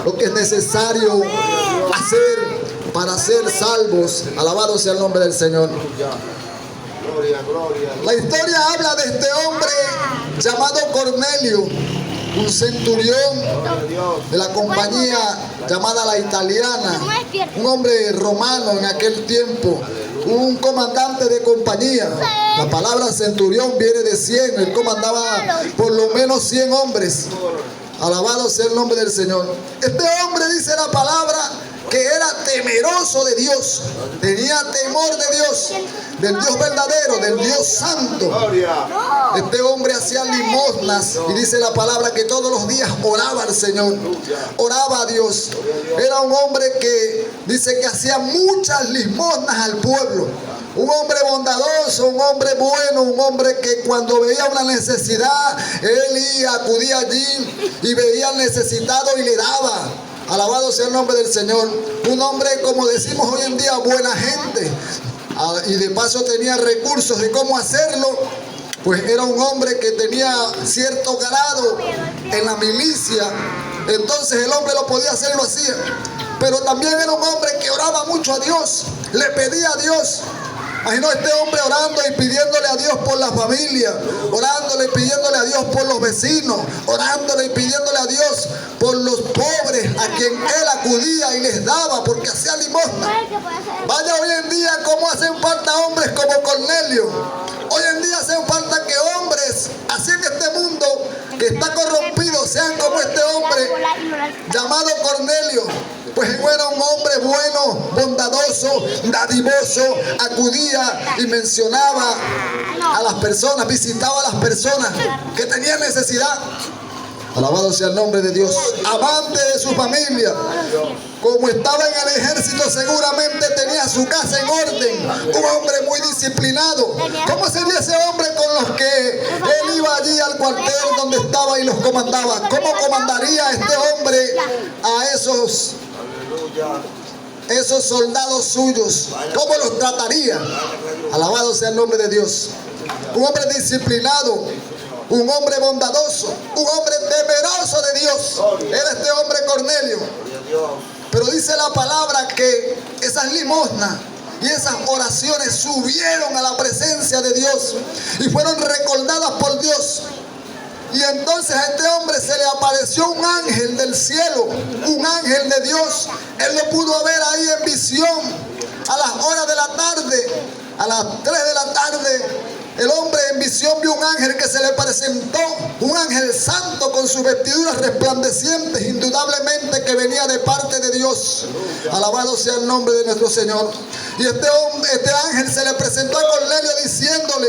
lo que es necesario hacer para ser salvos. Alabado sea el nombre del Señor. La historia habla de este hombre llamado Cornelio, un centurión de la compañía llamada la Italiana, un hombre romano en aquel tiempo, un comandante de compañía. La palabra centurión viene de 100, él comandaba por lo menos 100 hombres. Alabado sea el nombre del Señor. Este hombre, dice la palabra, que era temeroso de Dios, tenía temor de Dios, del Dios verdadero, del Dios santo. Este hombre hacía limosnas y dice la palabra que todos los días oraba al Señor, oraba a Dios. Era un hombre que dice que hacía muchas limosnas al pueblo. Un hombre bondadoso, un hombre bueno, un hombre que cuando veía una necesidad, él acudía allí y veía al necesitado y le daba. Alabado sea el nombre del Señor. Un hombre, como decimos hoy en día, buena gente. Y de paso tenía recursos de cómo hacerlo. Pues era un hombre que tenía cierto grado en la milicia. Entonces el hombre lo podía hacer y lo hacía. Pero también era un hombre que oraba mucho a Dios. Le pedía a Dios. Imagino a este hombre orando y pidiéndole a Dios por la familia, orándole y pidiéndole a Dios por los vecinos, orándole y pidiéndole a Dios por los pobres a quien él acudía y les daba porque hacía limosna. Vaya hoy en día cómo hacen falta hombres como Cornelio. Hoy en día hacen falta que hombres, así en este mundo que está corrompido, sean como este hombre llamado Cornelio. Pues él era un hombre bueno, bondadoso, dadivoso, acudía y mencionaba a las personas, visitaba a las personas que tenían necesidad. Alabado sea el nombre de Dios. Amante de su familia. Como estaba en el ejército, seguramente tenía su casa en orden. Un hombre muy disciplinado. ¿Cómo sería ese hombre con los que él iba allí al cuartel donde estaba y los comandaba? ¿Cómo comandaría este hombre a esos soldados suyos? ¿Cómo los trataría? Alabado sea el nombre de Dios. Un hombre disciplinado, un hombre bondadoso, un hombre temeroso de Dios. Era este hombre Cornelio. Pero dice la palabra que esas limosnas y esas oraciones subieron a la presencia de Dios y fueron recordadas por Dios. Y entonces a este hombre se le apareció un ángel del cielo, un ángel de Dios. Él lo pudo ver ahí en visión a las horas de la tarde, a las 3 de la tarde. El hombre en visión vio un ángel que se le presentó, un ángel santo con sus vestiduras resplandecientes, indudablemente que venía de parte de Dios. Alabado sea el nombre de nuestro Señor. Y este ángel se le presentó a Cornelio diciéndole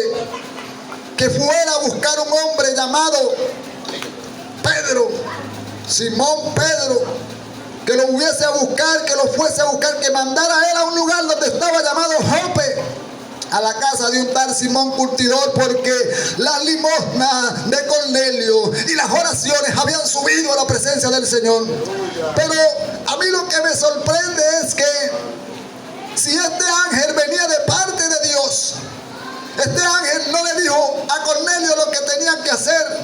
que fuera a buscar un hombre llamado Pedro, Simón Pedro, que lo hubiese a buscar, que lo fuese a buscar, que mandara a él a un lugar donde estaba llamado Jope, a la casa de un tal Simón Curtidor, porque las limosnas de Cornelio y las oraciones habían subido a la presencia del Señor. Pero a mí lo que me sorprende es que si este ángel venía de parte de Dios, este ángel no le dijo a Cornelio lo que tenía que hacer.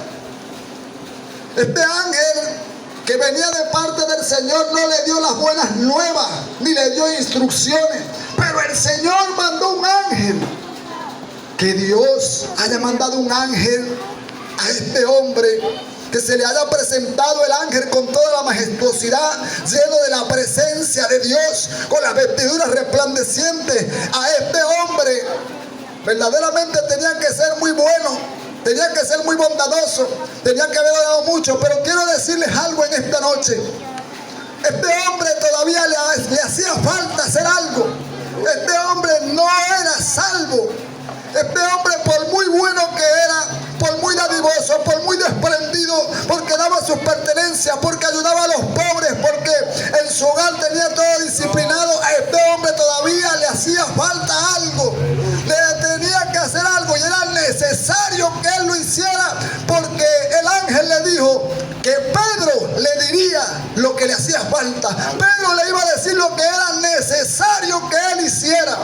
Este ángel que venía de parte del Señor no le dio las buenas nuevas, ni le dio instrucciones. Pero el Señor mandó un ángel. Que Dios haya mandado un ángel a este hombre, que se le haya presentado el ángel con toda la majestuosidad, lleno de la presencia de Dios, con las vestiduras resplandecientes. A este hombre verdaderamente tenía que ser muy bueno, tenía que ser muy bondadoso, tenía que haber orado mucho. Pero quiero decirles algo en esta noche. Este hombre todavía le hacía falta hacer algo. Este hombre no era salvo. Este hombre, por muy bueno que era, por muy dadivoso, por muy desprendido, porque daba sus pertenencias, porque ayudaba a los pobres, porque en su hogar tenía todo disciplinado, a este hombre todavía le hacía falta algo. Le tenía que hacer algo y era necesario que él lo hiciera, porque el ángel le dijo que Pedro le diría lo que le hacía falta. Pedro le iba a decir lo que era necesario que él hiciera.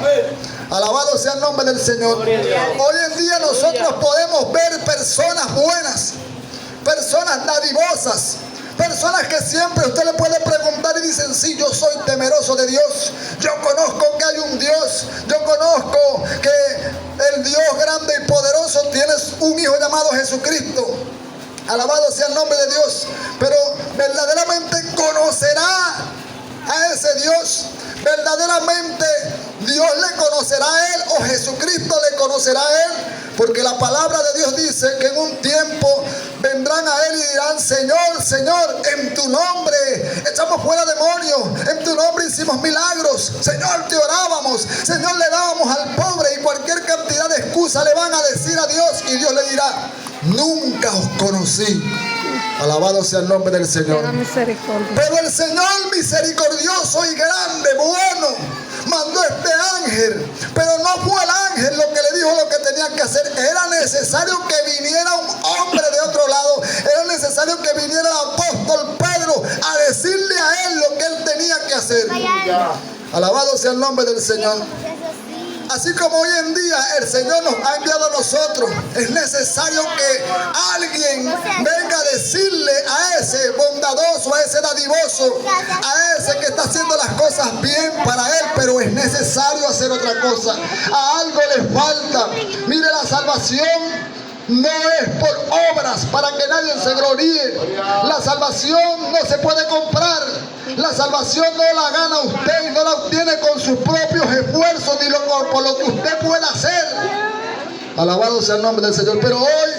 Alabado sea el nombre del Señor. Hoy en día nosotros podemos ver personas buenas, personas dadivosas, personas personas que siempre usted le puede preguntar y dicen, sí, yo soy temeroso de Dios. Yo conozco que hay un Dios. Yo conozco que el Dios grande y poderoso tiene un Hijo llamado Jesucristo. Alabado sea el nombre de Dios. Pero verdaderamente conocerá a ese Dios. Verdaderamente Dios le conocerá a él, o Jesucristo le conocerá a él. Porque la palabra de Dios dice que en un tiempo vendrán a él y dirán, Señor, Señor, en tu nombre echamos fuera demonios, en tu nombre hicimos milagros, Señor, te orábamos, Señor, le dábamos al pobre, y cualquier cantidad de excusas le van a decir a Dios, y Dios le dirá, nunca os conocí. Alabado sea el nombre del Señor. Pero el Señor misericordioso y grande, bueno, mandó este ángel. Pero no fue el ángel lo que le dijo lo que tenía que hacer. Era necesario que viniera un hombre de otro lado. Era necesario que viniera el apóstol Pedro a decirle a él lo que él tenía que hacer. Alabado sea el nombre del Señor. Así como hoy en día el Señor nos ha enviado a nosotros, es necesario que alguien venga a decirle a ese bondadoso, a ese dadivoso, a ese que está haciendo las cosas bien para él, pero es necesario hacer otra cosa. A algo le falta. Mire, la salvación no es por obras para que nadie se gloríe. La salvación no se puede comprar. La salvación no la gana usted y no la obtiene con sus propios esfuerzos ni por lo que usted pueda hacer. Alabado sea el nombre del Señor. Pero hoy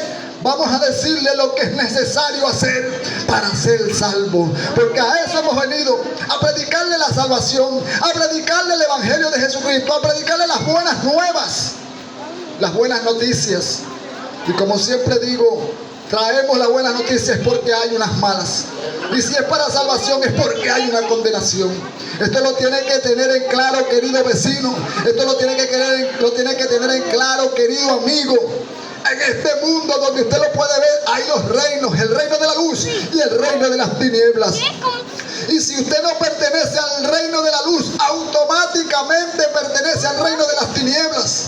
vamos a decirle lo que es necesario hacer para ser salvo. Porque a eso hemos venido, a predicarle la salvación, a predicarle el Evangelio de Jesucristo, a predicarle las buenas nuevas, las buenas noticias. Y como siempre digo, traemos las buenas noticias porque hay unas malas. Y si es para salvación es porque hay una condenación. Esto lo tiene que tener en claro, querido vecino. Esto lo tiene que tener en claro, querido amigo. En este mundo donde usted lo puede ver, hay dos reinos: el reino de la luz y el reino de las tinieblas. Y si usted no pertenece al reino de la luz, automáticamente pertenece al reino de las tinieblas.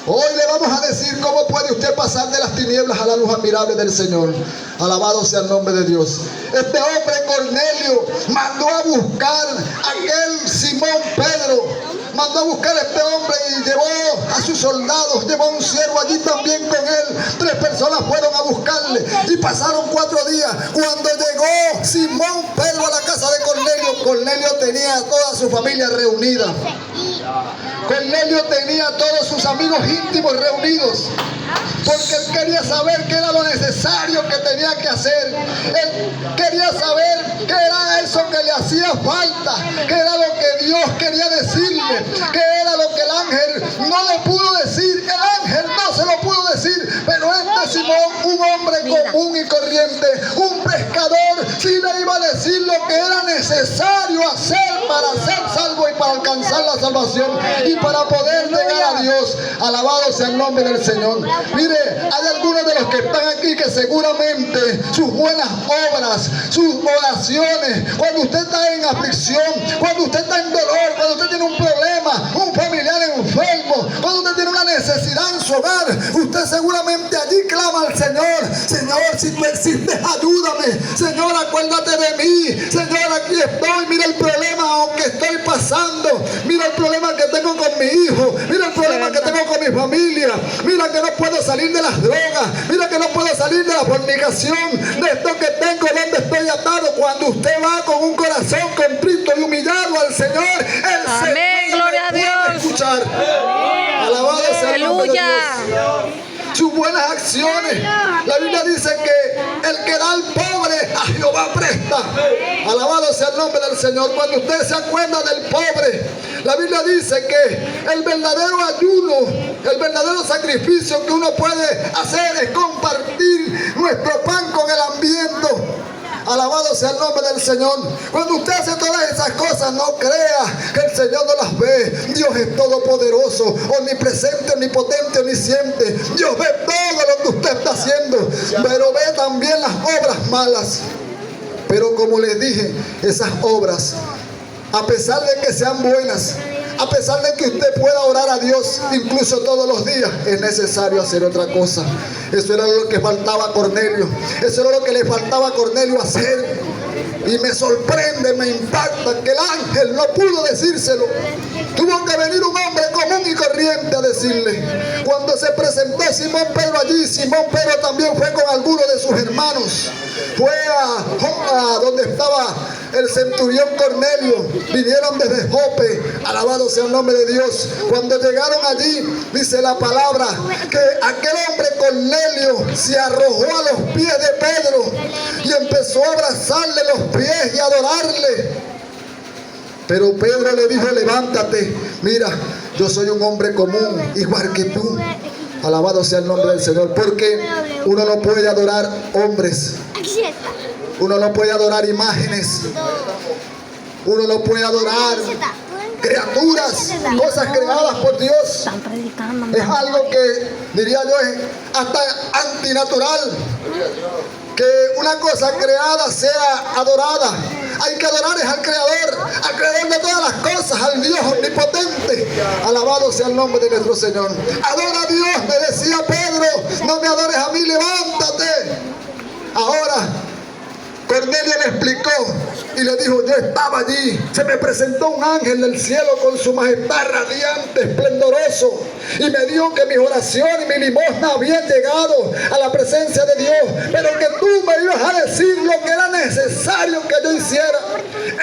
Hoy le vamos a decir cómo puede usted pasar de las tinieblas a la luz admirable del Señor. Alabado sea el nombre de Dios. Este hombre Cornelio mandó a buscar a aquel Simón Pedro. Mandó a buscar a este hombre y llevó a sus soldados, llevó a un siervo allí también con él. 3 personas fueron a buscarle y pasaron 4 días. Cuando llegó Simón Pedro a la casa de Cornelio, Cornelio tenía a toda su familia reunida. Cornelio tenía a todos sus amigos íntimos reunidos, porque él quería saber qué era lo necesario que tenía que hacer. Él quería saber qué era eso que le hacía falta, qué era lo que Dios quería decirle, qué era lo que el ángel no le pudo decir. El ángel no se lo pudo decir, pero este Simón, un hombre común y corriente, un pescador, sí le iba a decir lo que era necesario hacer para ser salvo y para alcanzar la salvación y para poder llegar a Dios. Alabado sea el nombre del Señor. Mire, hay algunos de los que están aquí que seguramente sus buenas obras, sus oraciones, cuando usted está en aflicción, cuando usted está en dolor, cuando usted tiene un problema, un familiar enfermo, cuando usted tiene una necesidad en su hogar, usted seguramente allí clama al Señor: Señor, si tú existes, ayúdame. Señor, acuérdate de mí. Señor, aquí estoy. Mira el problema aunque estoy pasando. Mira el problema que tengo con mi hijo. Mira el problema que tengo con mi familia. Mira que no puedo salir de las drogas. Mira que no puedo salir de la fornicación, de esto que tengo, donde estoy atado. Cuando usted va con un corazón contrito y humillado al Señor, el amén, Señor gloria a Dios. Escuchar. Alabado sea el nombre de Dios. Sus buenas acciones. La Biblia dice que el que da al pobre a Jehová presta. Alabado sea el nombre del Señor. Cuando usted se acuerda del pobre, la Biblia dice que el verdadero ayuno, el verdadero sacrificio que uno puede hacer es compartir nuestro pan con el hambriento. Alabado sea el nombre del Señor. Cuando usted hace todas esas cosas, no crea que el Señor no las ve. Dios es todopoderoso, omnipresente, omnipotente, omnisciente. Dios ve todo lo que usted está haciendo, pero ve también las obras malas. Pero como les dije, esas obras, a pesar de que sean buenas, a pesar de que usted pueda orar a Dios incluso todos los días, es necesario hacer otra cosa. Eso era lo que faltaba a Cornelio. Eso era lo que le faltaba a Cornelio hacer. Y me sorprende, me impacta que el ángel no pudo decírselo. Tuvo que venir un hombre común y corriente a decirle. Cuando se presentó Simón Pedro allí, Simón Pedro también fue con algunos de sus hermanos. Fue a donde estaba el centurión Cornelio. Vinieron desde Jope. Alabado sea el nombre de Dios. Cuando llegaron allí, dice la palabra que aquel hombre Cornelio se arrojó a los pies de Pedro y empezó a abrazarle los pies y a adorarle. Pero Pedro le dijo: levántate, mira, yo soy un hombre común, igual que tú. Alabado sea el nombre del Señor, porque uno no puede adorar hombres, uno no puede adorar imágenes, uno no puede adorar criaturas, cosas creadas por Dios. Es algo que, diría yo, es hasta antinatural, que una cosa creada sea adorada. Hay que adorar es al creador de todas las cosas, al Dios omnipotente. Alabado sea el nombre de nuestro Señor. Adora a Dios, me decía Pedro, no me adores a mí, levántate. Ahora Cornelio le explicó y le dijo: yo estaba allí, se me presentó un ángel del cielo con su majestad radiante, esplendoroso, y me dijo que mi oración y mi limosna habían llegado a la presencia de Dios, pero que tú me ibas a decir lo que era necesario que yo hiciera.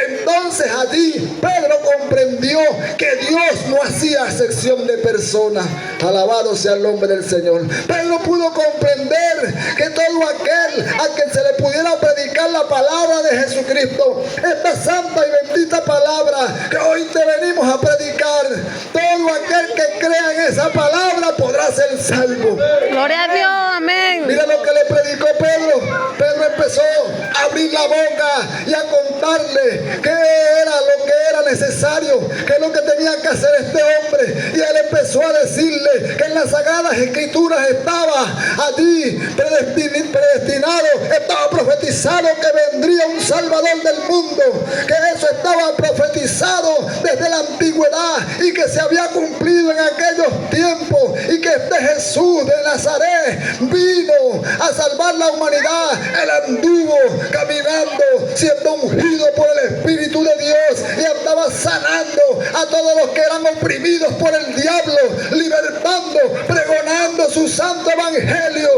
Entonces allí Pedro comprendió que Dios no hacía excepción de personas. Alabado sea el nombre del Señor. Pedro pudo comprender que todo aquel a quien se le pudiera predicar la palabra de Jesucristo, esta santa y bendita palabra que hoy te venimos a predicar, todo aquel que crea en esa palabra podrá ser salvo. Gloria a Dios, amén. Mira lo que le predicó Pedro. Pedro empezó a abrir la boca y a contarle qué era lo que era necesario, qué es lo que tenía que hacer este hombre. Y él empezó a decirle que en las sagradas escrituras estaba allí predestinado, estaba profetizado que vendría un Salvador del mundo, que eso estaba profetizado desde la antigüedad y que se había cumplido en aquellos tiempos, y que este Jesús de Nazaret vino a salvar la humanidad. Él anduvo caminando siendo ungido por el Espíritu de Dios y andaba sanando a todos los que eran oprimidos por el diablo, libertando, pregonando su santo evangelio.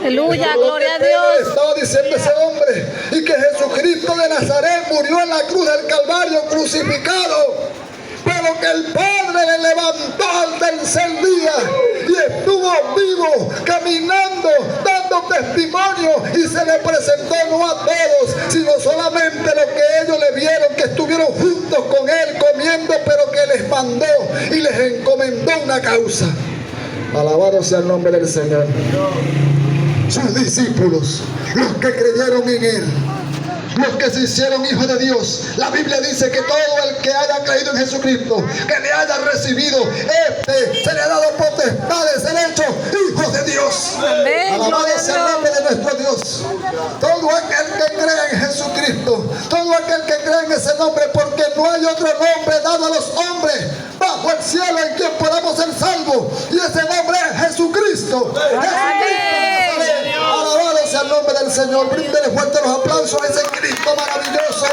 Aleluya, gloria a Dios. Estaba diciendo ese hombre, y que Jesucristo de Nazaret murió en la cruz del Calvario crucificado, pero que el Padre le levantó al tercer día y estuvo vivo, caminando, dando testimonio, y se le presentó no a todos, sino solamente los que ellos le vieron, que estuvieron juntos con él comiendo, pero que les mandó y les encomendó una causa. Alabado sea el nombre del Señor. Sus discípulos, los que creyeron en él, los que se hicieron hijos de Dios. La Biblia dice que todo el que haya creído en Jesucristo, que le haya recibido, se le ha dado potestad de ser hecho hijos de Dios. Amén. Alabado sea el nombre de nuestro Dios. Todo aquel que cree en Jesucristo, todo aquel que cree en ese nombre, porque no hay otro nombre dado a los hombres bajo el cielo en quien podamos ser salvos, y ese nombre es Jesucristo. Alabado sea el nombre del Señor. Bríndele fuerte los aplausos a ese Cristo maravilloso.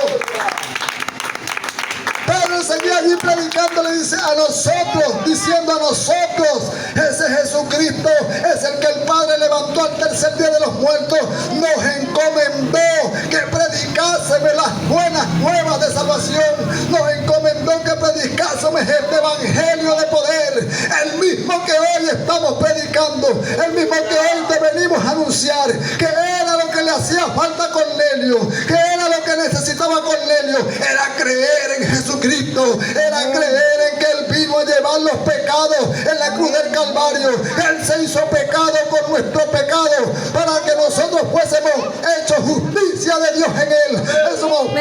Pedro seguía allí predicando, le dice a nosotros, diciendo a nosotros: ese Jesucristo es el que el Padre levantó al tercer día de los muertos, nos encomendó que predicásemos las buenas nuevas de salvación, nos encomendó que predicásemos este evangelio de poder, el mismo que hoy estamos predicando, el mismo que hoy te venimos a anunciar, que era lo que le hacía falta a Cornelio, que era lo que necesitaba Cornelio, era creer en Jesucristo, era creer en que Él vino a llevar los pecados en la cruz del Calvario. Él se hizo pecado con nuestro pecado para que nosotros fuésemos hechos justicia de Dios en Él. Fuésemos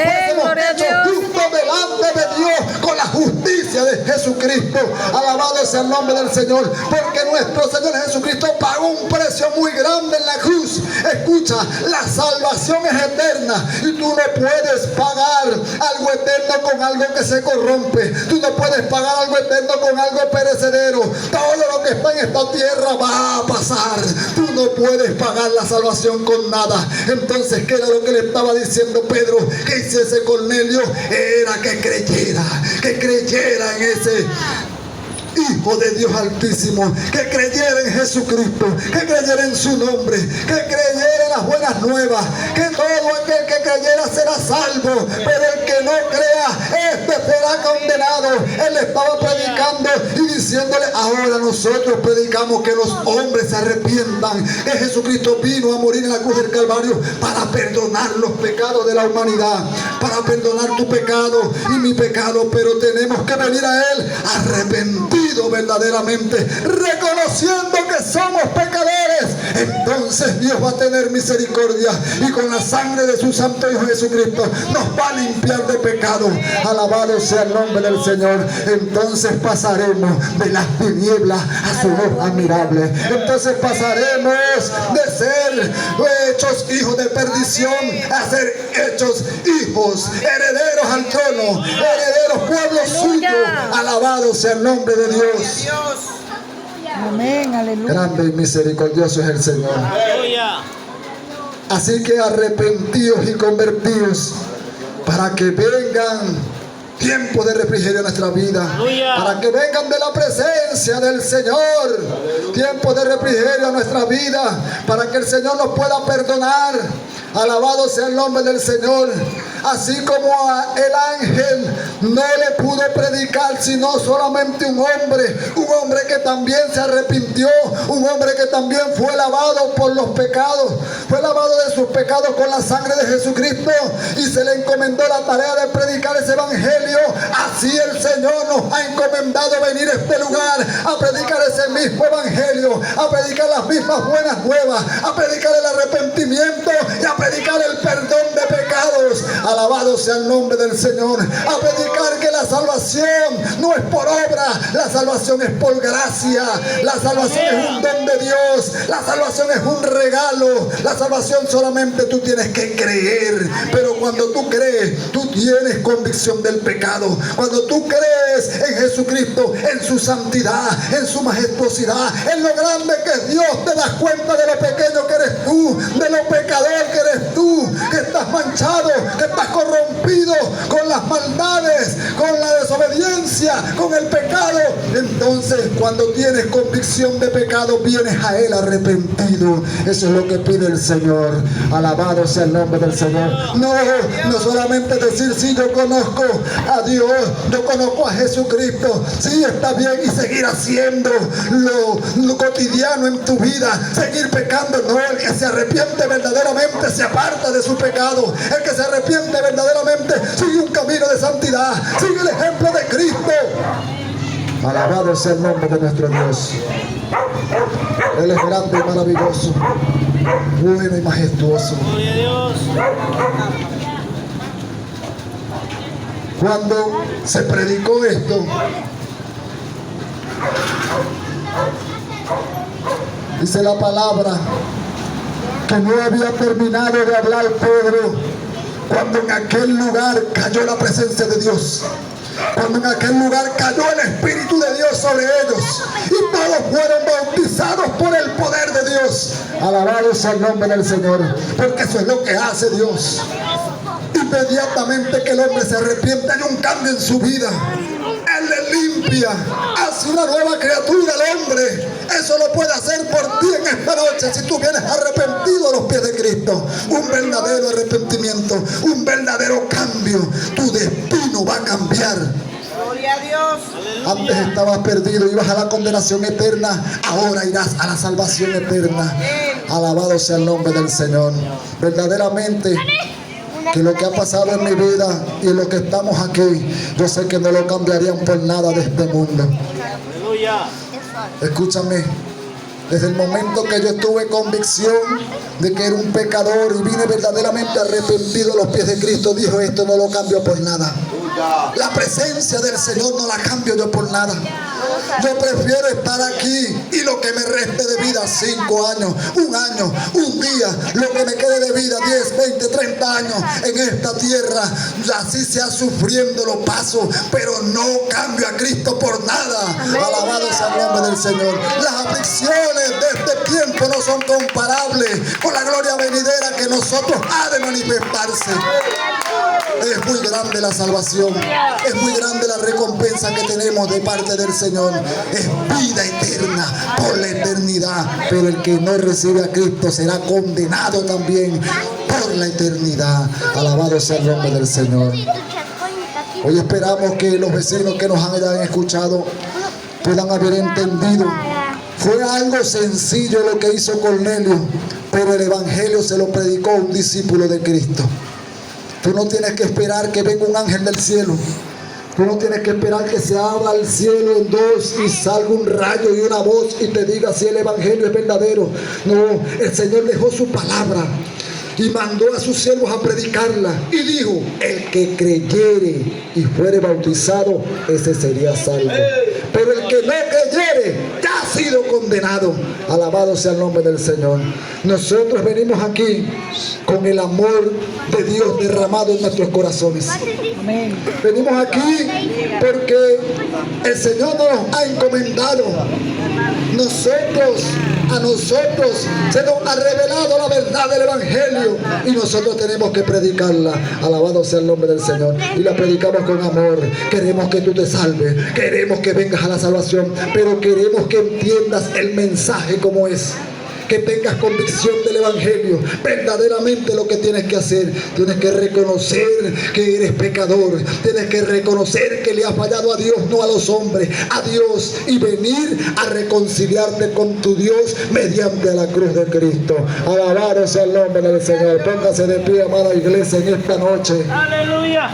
hechos justos delante de Dios con la justicia de Jesucristo. Jesucristo. Alabado sea el nombre del Señor, porque nuestro Señor Jesucristo pagó un precio muy grande en la cruz. Escucha, la salvación es eterna y tú no puedes pagar algo eterno con algo que se corrompe. Tú no puedes pagar algo eterno con algo perecedero. Todo lo que está en esta tierra va a pasar. Tú no puedes pagar la salvación con nada. Entonces, ¿qué era lo que le estaba diciendo Pedro que hiciese Cornelio? Era que creyera en ese Hijo de Dios Altísimo, que creyera en Jesucristo, que creyera en su nombre, que creyera en las buenas nuevas, que todo aquel que creyera será salvo, pero el que no crea, este será condenado. Él estaba predicando y diciéndole: ahora nosotros predicamos que los hombres se arrepientan, que Jesucristo vino a morir en la cruz del Calvario para perdonar los pecados de la humanidad, para perdonar tu pecado y mi pecado, pero tenemos que venir a Él arrepentidos verdaderamente, reconociendo que somos pecadores. Entonces Dios va a tener misericordia y con la sangre de su santo Hijo Jesucristo nos va a limpiar de pecado. Alabado sea el nombre del Señor. Entonces pasaremos de las tinieblas a su luz admirable. Entonces pasaremos de ser hechos hijos de perdición a ser hechos hijos, herederos al trono, herederos pueblo suyo. Alabado sea el nombre de Dios. Amén, aleluya. Grande y misericordioso es el Señor. Aleluya. Así que arrepentíos y convertíos para que vengan tiempos de refrigerio en nuestra vida. Aleluya. Para que vengan de la presencia del Señor. Tiempos de refrigerio en nuestra vida. Para que el Señor nos pueda perdonar. Alabado sea el nombre del Señor. Así como el ángel no le pudo predicar sino solamente un hombre que también se arrepintió, un hombre que también fue lavado por los pecados, fue lavado de sus pecados con la sangre de Jesucristo y se le encomendó la tarea de predicar ese evangelio. Así el Señor nos ha encomendado venir a este lugar a predicar ese mismo evangelio, a predicar las mismas buenas nuevas, a predicar el arrepentimiento y a predicar el perdón de pecados. Alabado sea el nombre del Señor. A predicar que la salvación no es por obra, la salvación es por gracia. La salvación es un don de Dios. La salvación es un regalo. La salvación solamente tú tienes que creer. Pero cuando tú crees, tú tienes convicción del pecado. Cuando tú crees en Jesucristo, en su santidad, en su majestuosidad, en lo grande que es Dios, te das cuenta de lo pequeño que eres tú, de lo pecador que eres tú, que estás manchado, que estás corrompido con las maldades, con la desobediencia, con el pecado. Entonces, cuando tienes convicción de pecado, vienes a Él arrepentido. Eso es lo que pide el Señor. Alabado sea el nombre del Señor. No solamente decir: sí, yo conozco a Dios, yo conozco a Jesucristo. Sí, está bien, y seguir haciendo lo cotidiano en tu vida, seguir pecando. No, el que se arrepiente verdaderamente se aparta de su pecado. El que se arrepiente verdaderamente sigue un camino de santidad, sigue el ejemplo de Cristo. Alabado sea el nombre de nuestro Dios. Él es grande y maravilloso, bueno y majestuoso. Gloria a Dios. Cuando se predicó esto, dice la palabra que no había terminado de hablar Pedro cuando en aquel lugar cayó la presencia de Dios. Cuando en aquel lugar cayó el Espíritu de Dios sobre ellos y todos fueron bautizados por el poder de Dios. Alabado sea el nombre del Señor, porque eso es lo que hace Dios. Inmediatamente que el hombre se arrepiente, hay un cambio en su vida. Él le limpia, hace una nueva criatura al hombre. Eso lo puede hacer por ti en esta noche si tú vienes arrepentido a los pies de Cristo. Un verdadero arrepentimiento, un verdadero cambio. Tu destino va a cambiar. Gloria a Dios. Antes estabas perdido, ibas a la condenación eterna, ahora irás a la salvación eterna. Alabado sea el nombre del Señor. Verdaderamente que lo que ha pasado en mi vida y lo que estamos aquí, yo sé que no lo cambiarían por nada de este mundo. Aleluya. Escúchame, desde el momento que yo tuve convicción de que era un pecador y vine verdaderamente arrepentido a los pies de Cristo, dijo: esto no lo cambio por nada. La presencia del Señor no la cambio yo por nada. Yo prefiero estar aquí y lo que me reste de vida, 5 años, 1 año, un día, lo que me quede de vida, 10, 20, 30 años en esta tierra, así sea sufriendo lo paso, pero no cambio a Cristo por nada. Alabado sea el nombre del Señor. Las aflicciones de este tiempo no son comparables con la gloria venidera que nosotros ha de manifestarse. Es muy grande la salvación, es muy grande la recompensa que tenemos de parte del Señor. Es vida eterna por la eternidad, pero el que no recibe a Cristo será condenado también por la eternidad. Alabado sea el nombre del Señor. Hoy esperamos que los vecinos que nos hayan escuchado puedan haber entendido. Fue algo sencillo lo que hizo Cornelio, pero el evangelio se lo predicó a un discípulo de Cristo. Tú no tienes que esperar que venga un ángel del cielo. Tú no tienes que esperar que se abra el cielo en dos y salga un rayo y una voz y te diga si el evangelio es verdadero. No, el Señor dejó su palabra y mandó a sus siervos a predicarla y dijo: el que creyere y fuere bautizado, ese sería salvo. Pero el que no creyere ya ha sido condenado. Alabado sea el nombre del Señor. Nosotros venimos aquí con el amor de Dios derramado en nuestros corazones. Venimos aquí porque el Señor nos ha encomendado. A nosotros se nos ha revelado la verdad del evangelio y nosotros tenemos que predicarla. Alabado sea el nombre del Señor. Y la predicamos con amor. Queremos que tú te salves, queremos que vengas a la salvación, pero queremos que entiendas el mensaje como es. Que tengas convicción del evangelio. Verdaderamente lo que tienes que hacer, tienes que reconocer que eres pecador, tienes que reconocer que le has fallado a Dios, no a los hombres, a Dios, y venir a reconciliarte con tu Dios mediante la cruz de Cristo. Alabado sea el nombre del Señor. Póngase de pie, amada iglesia, en esta noche. Aleluya.